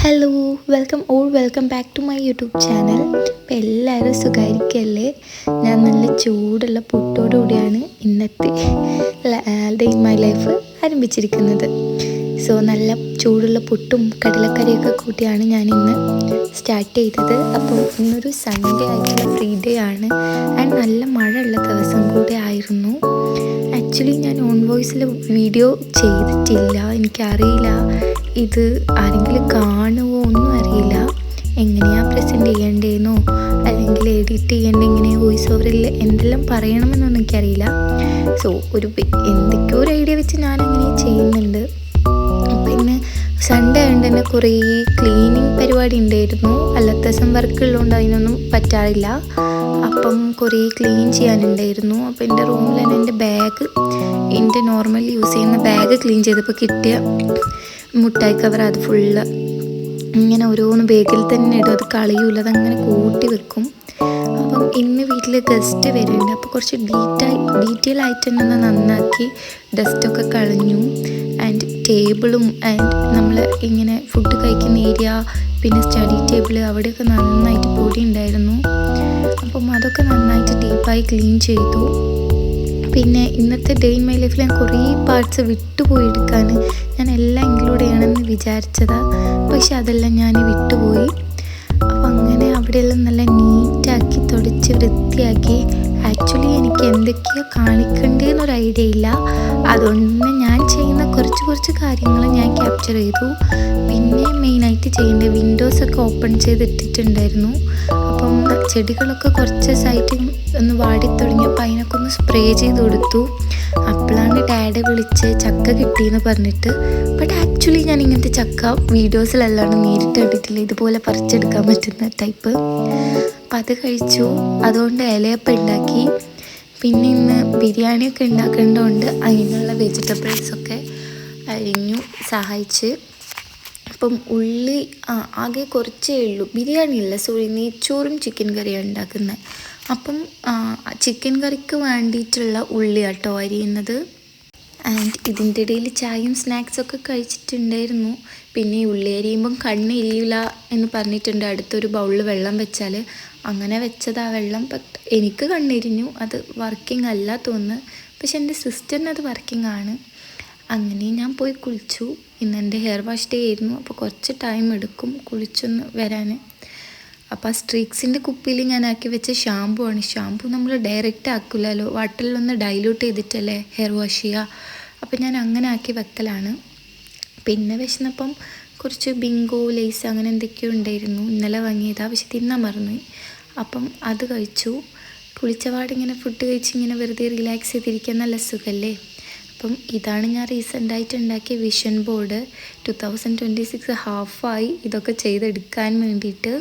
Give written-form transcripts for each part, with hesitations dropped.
Hello welcome back to my YouTube channel. അപ്പോൾ എല്ലാവരും സുഖമായിരിക്കല്ലേ? ഞാൻ നല്ല ചൂടുള്ള പുട്ടോടുകൂടിയാണ് ഇന്നത്തെ ഡേ ഇൻ മൈ ലൈഫ് ആരംഭിച്ചിരിക്കുന്നത്. സോ നല്ല ചൂടുള്ള പുട്ടും കടലക്കറിയൊക്കെ കൂട്ടിയാണ് ഞാൻ ഇന്ന് സ്റ്റാർട്ട് ചെയ്തത്. അപ്പം ഇന്നൊരു സൺഡേ ആയിട്ടുള്ള ഫ്രീ ഡേ ആണ് ആൻഡ് നല്ല മഴ ഉള്ള ദിവസം കൂടെ ആയിരുന്നു. ആക്ച്വലി ഞാൻ ഓൺ വോയിസിൽ വീഡിയോ ചെയ്തിട്ടില്ല. എനിക്കറിയില്ല ഇത് ആരെങ്കിലും കാണുമോ ഒന്നും അറിയില്ല. എങ്ങനെയാണ് പ്രസൻറ്റ് ചെയ്യേണ്ടതെന്നോ അല്ലെങ്കിൽ എഡിറ്റ് ചെയ്യേണ്ട എങ്ങനെയാണ് വോയിസ് ഓവറിൽ എന്തെല്ലാം പറയണമെന്നൊന്നും എനിക്കറിയില്ല. സോ എന്തൊക്കെയോ ഒരു ഐഡിയ വെച്ച് ഞാനങ്ങനെ ചെയ്യുന്നുണ്ട്. പിന്നെ സൺഡേ ആയതുകൊണ്ട് തന്നെ കുറേ ക്ലീനിങ് പരിപാടി ഉണ്ടായിരുന്നു. അല്ലാത്ത ദിവസം വർക്കുള്ളതുകൊണ്ട് അതിനൊന്നും പറ്റാറില്ല. അപ്പം കുറേ ക്ലീൻ ചെയ്യാനുണ്ടായിരുന്നു. അപ്പോൾ എൻ്റെ റൂമിൽ തന്നെ എൻ്റെ ബാഗ്, എൻ്റെ നോർമലി യൂസ് ചെയ്യുന്ന ബാഗ് ക്ലീൻ ചെയ്തപ്പോൾ കിട്ടിയ മുട്ടായി കവർ അത് ഫുള്ള് ഇങ്ങനെ ഓരോന്ന് ബാഗിൽ തന്നെ ഇടും. അത് കളയൂല, അതങ്ങനെ കൂട്ടി വെക്കും. അപ്പം ഇന്ന് വീട്ടിൽ ഗസ്റ്റ് വരുന്നുണ്ട്. അപ്പോൾ കുറച്ച് ഡീറ്റെയിൽ ആയിട്ട് തന്നെ നന്നാക്കി ഡസ്റ്റൊക്കെ കളഞ്ഞു. ആൻഡ് ടേബിളും ആൻഡ് നമ്മൾ ഇങ്ങനെ ഫുഡ് കഴിക്കുന്ന ഏരിയ, പിന്നെ സ്റ്റഡി ടേബിൾ, അവിടെയൊക്കെ നന്നായിട്ട് പൊടി ഉണ്ടായിരുന്നു. അപ്പം അതൊക്കെ നന്നായിട്ട് ഡീപ്പായി ക്ലീൻ ചെയ്തു. പിന്നെ ഇന്നത്തെ ഡേ ഇൻ മൈ ലൈഫിൽ ഞാൻ കുറേ പാർട്സ് വിട്ടുപോയി എടുക്കാൻ. ഞാൻ എല്ലാം ഇൻക്ലൂഡ് ചെയ്യണമെന്ന് വിചാരിച്ചതാണ്, പക്ഷെ അതെല്ലാം ഞാൻ വിട്ടുപോയി. അപ്പം അങ്ങനെ അവിടെയെല്ലാം നല്ല നീറ്റാക്കി തുടച്ച് വൃത്തിയാക്കി. ആക്ച്വലി എനിക്ക് എന്തൊക്കെയോ കാണിക്കേണ്ടതെന്നൊരു ഐഡിയ ഇല്ല. അതുകൊണ്ട് ഞാൻ ചെയ്യുന്ന കുറച്ച് കാര്യങ്ങൾ ഞാൻ ക്യാപ്ചർ ചെയ്തു. പിന്നെ മെയിനായിട്ട് ചെയ്യേണ്ട വിൻഡോസൊക്കെ ഓപ്പൺ ചെയ്തിട്ടിട്ടുണ്ടായിരുന്നു. അപ്പം ചെടികളൊക്കെ കുറച്ച് ദിവസമായിട്ട് ഒന്ന് വാടിത്തുടങ്ങിയപ്പോൾ അതിനൊക്കെ ഒന്ന് സ്പ്രേ ചെയ്ത് കൊടുത്തു. അപ്പോഴാണ് ഡാഡി വിളിച്ച് ചക്ക കിട്ടിയെന്ന് പറഞ്ഞിട്ട്. ബട്ട് ആക്ച്വലി ഞാൻ ഇങ്ങനത്തെ ചക്ക വീഡിയോസിലല്ലാണ്ട് നേരിട്ട് കണ്ടിട്ടില്ല, ഇതുപോലെ പറിച്ചെടുക്കാൻ പറ്റുന്ന ടൈപ്പ്. അപ്പം അത് കഴിച്ചു. അതുകൊണ്ട് ഇലയപ്പം ഉണ്ടാക്കി. പിന്നെ ഇന്ന് ബിരിയാണിയൊക്കെ ഉണ്ടാക്കേണ്ടതുകൊണ്ട് അതിനുള്ള വെജിറ്റബിൾസൊക്കെ അരിഞ്ഞു സഹായിച്ച്. അപ്പം ഉള്ളി ആകെ കുറച്ചേ ഉള്ളൂ. ബിരിയാണിയല്ല, നെയ്ച്ചോറും ചിക്കൻ കറിയാണ് ഉണ്ടാക്കുന്നത്. അപ്പം ചിക്കൻ കറിക്ക് വേണ്ടിയിട്ടുള്ള ഉള്ളി കേട്ടോ അരിയുന്നത്. ആൻഡ് ഇതിൻ്റെ ഇടയിൽ ചായയും സ്നാക്സൊക്കെ കഴിച്ചിട്ടുണ്ടായിരുന്നു. പിന്നെ ഈ ഉള്ളി അരിയുമ്പം കണ്ണ് എരിയില്ല എന്ന് പറഞ്ഞിട്ടുണ്ട്. അടുത്തൊരു ബൗളിൽ വെള്ളം വെച്ചാൽ അങ്ങനെ വെച്ചതാ വെള്ളം. ബട്ട് എനിക്ക് കണ്ണെരിഞ്ഞു. അത് വർക്കിംഗ് അല്ല തോന്നുന്നു. പക്ഷെ എൻ്റെ സിസ്റ്ററിന് അത് വർക്കിംഗ് ആണ്. അങ്ങനെ ഞാൻ പോയി കുളിച്ചു. ഇന്ന് എൻ്റെ ഹെയർ വാഷ് ഡേ ആയിരുന്നു. അപ്പോൾ കുറച്ച് ടൈം എടുക്കും കുളിച്ചൊന്ന് വരാൻ. അപ്പോൾ ആ സ്ട്രീക്സിൻ്റെ കുപ്പിയിൽ ഞാൻ ആക്കി വെച്ച ഷാമ്പു ആണ്. ഷാമ്പു നമ്മൾ ഡയറക്റ്റ് ആക്കില്ലല്ലോ, വാട്ടറിലൊന്ന് ഡൈല്യൂട്ട് ചെയ്തിട്ടല്ലേ ഹെയർ വാഷ് ചെയ്യുക. അപ്പോൾ ഞാൻ അങ്ങനെ ആക്കി വെക്കലാണ്. പിന്നെ വിശന്നപ്പം കുറച്ച് ബിങ്കോ ലേസ് അങ്ങനെ എന്തൊക്കെയോ ഉണ്ടായിരുന്നു. ഇന്നലെ വാങ്ങിയതാണ്, പക്ഷെ തിന്നാൻ മറന്നുപോയി. അപ്പം അത് കഴിച്ചു. കുളിച്ചപാടിങ്ങനെ ഫുഡ് കഴിച്ച് ഇങ്ങനെ വെറുതെ റിലാക്സ് ചെയ്തിരിക്കാൻ നല്ല സുഖമല്ലേ. അപ്പം ഇതാണ് ഞാൻ റീസെൻ്റായിട്ട് ഉണ്ടാക്കിയ വിഷൻ ബോർഡ്. 2026 ഹാഫായി ഇതൊക്കെ ചെയ്തെടുക്കാൻ വേണ്ടിയിട്ട്.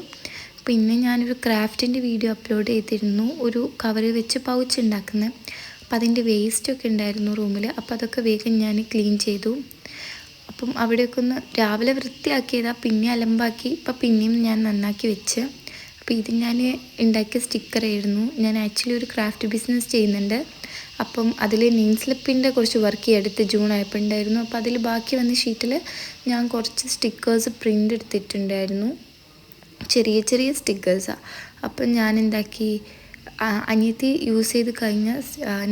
പിന്നെ ഞാനൊരു ക്രാഫ്റ്റിൻ്റെ വീഡിയോ അപ്ലോഡ് ചെയ്തിരുന്നു, ഒരു കവർ വെച്ച് പൗച്ച് ഉണ്ടാക്കുന്നത്. അപ്പം അതിൻ്റെ വേസ്റ്റൊക്കെ ഉണ്ടായിരുന്നു റൂമിൽ. അപ്പോൾ അതൊക്കെ വേഗം ഞാൻ ക്ലീൻ ചെയ്തു. അപ്പം അവിടെയൊക്കെ ഒന്ന് രാവിലെ വൃത്തിയാക്കിയതാണ്, പിന്നെ അലമ്പാക്കി. ഇപ്പം പിന്നെയും ഞാൻ നന്നാക്കി വെച്ച്. അപ്പോൾ ഇത് ഞാൻ ഉണ്ടാക്കിയ സ്റ്റിക്കറായിരുന്നു. ഞാൻ ആക്ച്വലി ഒരു ക്രാഫ്റ്റ് ബിസിനസ് ചെയ്യുന്നുണ്ട്. അപ്പം അതിൽ നെയിം സ്ലിപ്പിൻ്റെ കുറച്ച് വർക്ക് എടുത്ത് ജൂൺ ആയപ്പോൾ ഉണ്ടായിരുന്നു. അപ്പോൾ അതിൽ ബാക്കി വന്ന ഷീറ്റിൽ ഞാൻ കുറച്ച് സ്റ്റിക്കേഴ്സ് പ്രിൻ്റ് എടുത്തിട്ടുണ്ടായിരുന്നു, ചെറിയ സ്റ്റിക്കേഴ്സാണ്. അപ്പം ഞാൻ എന്താക്കി, അനിയത്തി യൂസ് ചെയ്ത് കഴിഞ്ഞ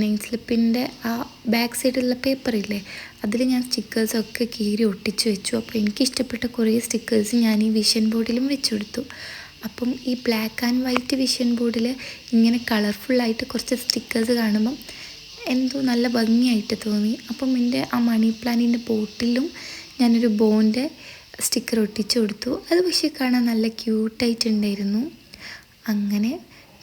നെയിം സ്ലിപ്പിൻ്റെ ആ ബാക്ക് സൈഡിലുള്ള പേപ്പറില്ലേ, അതിൽ ഞാൻ സ്റ്റിക്കേഴ്സൊക്കെ കീറി ഒട്ടിച്ച് വെച്ചു. അപ്പോൾ എനിക്കിഷ്ടപ്പെട്ട കുറേ സ്റ്റിക്കേഴ്സ് ഞാൻ ഈ വിഷൻ ബോർഡിലും വെച്ചു കൊടുത്തു. അപ്പം ഈ ബ്ലാക്ക് ആൻഡ് വൈറ്റ് വിഷൻ ബോർഡിൽ ഇങ്ങനെ കളർഫുള്ളായിട്ട് കുറച്ച് സ്റ്റിക്കേഴ്സ് കാണുമ്പം എന്തോ നല്ല ഭംഗിയായിട്ട് തോന്നി. അപ്പം എൻ്റെ ആ മണി പ്ലാന്റിൻ്റെ പോട്ടിലും ഞാനൊരു ബോൻ്റെ സ്റ്റിക്കർ ഒട്ടിച്ചു കൊടുത്തു. അത് പക്ഷേ കാണാൻ നല്ല ക്യൂട്ടായിട്ടുണ്ടായിരുന്നു. അങ്ങനെ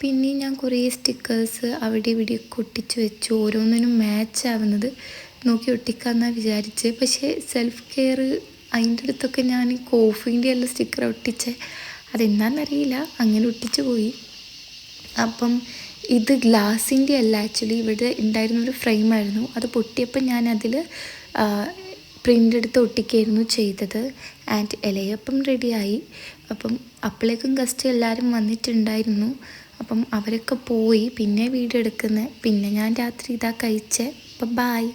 പിന്നെ ഞാൻ കുറേ സ്റ്റിക്കേഴ്സ് അവിടെ ഇവിടെയൊക്കെ ഒട്ടിച്ച് വെച്ചു. ഓരോന്നിനും മാച്ച് ആവുന്നത് നോക്കി ഒട്ടിക്കാമെന്നാണ് വിചാരിച്ച്. പക്ഷേ സെൽഫ് കെയർ അതിൻ്റെ അടുത്തൊക്കെ ഞാൻ കോഫീൻ്റെ എല്ലാം സ്റ്റിക്കർ ഒട്ടിച്ച്, അതെന്താണെന്നറിയില്ല, അങ്ങനെ ഒട്ടിച്ചു പോയി. അപ്പം ഇത് ഗ്ലാസിൻ്റെ അല്ല, ആക്ച്വലി ഇവിടെ ഉണ്ടായിരുന്നൊരു ഫ്രെയിമായിരുന്നു. അത് പൊട്ടിയപ്പോൾ ഞാൻ അതിൽ പ്രിൻ്റ് എടുത്ത് ഒട്ടിക്കുകയായിരുന്നു ചെയ്തത്. ആൻഡ് ഇലയപ്പം റെഡിയായി. അപ്പം അപ്പോഴേക്കും ഗസ്റ്റ് എല്ലാവരും വന്നിട്ടുണ്ടായിരുന്നു. അപ്പം അവരൊക്കെ പോയി പിന്നെ വീഡിയോ എടുക്കുന്നത്. പിന്നെ ഞാൻ രാത്രി ഇതാ കഴിച്ചേ. അപ്പം ബായ്.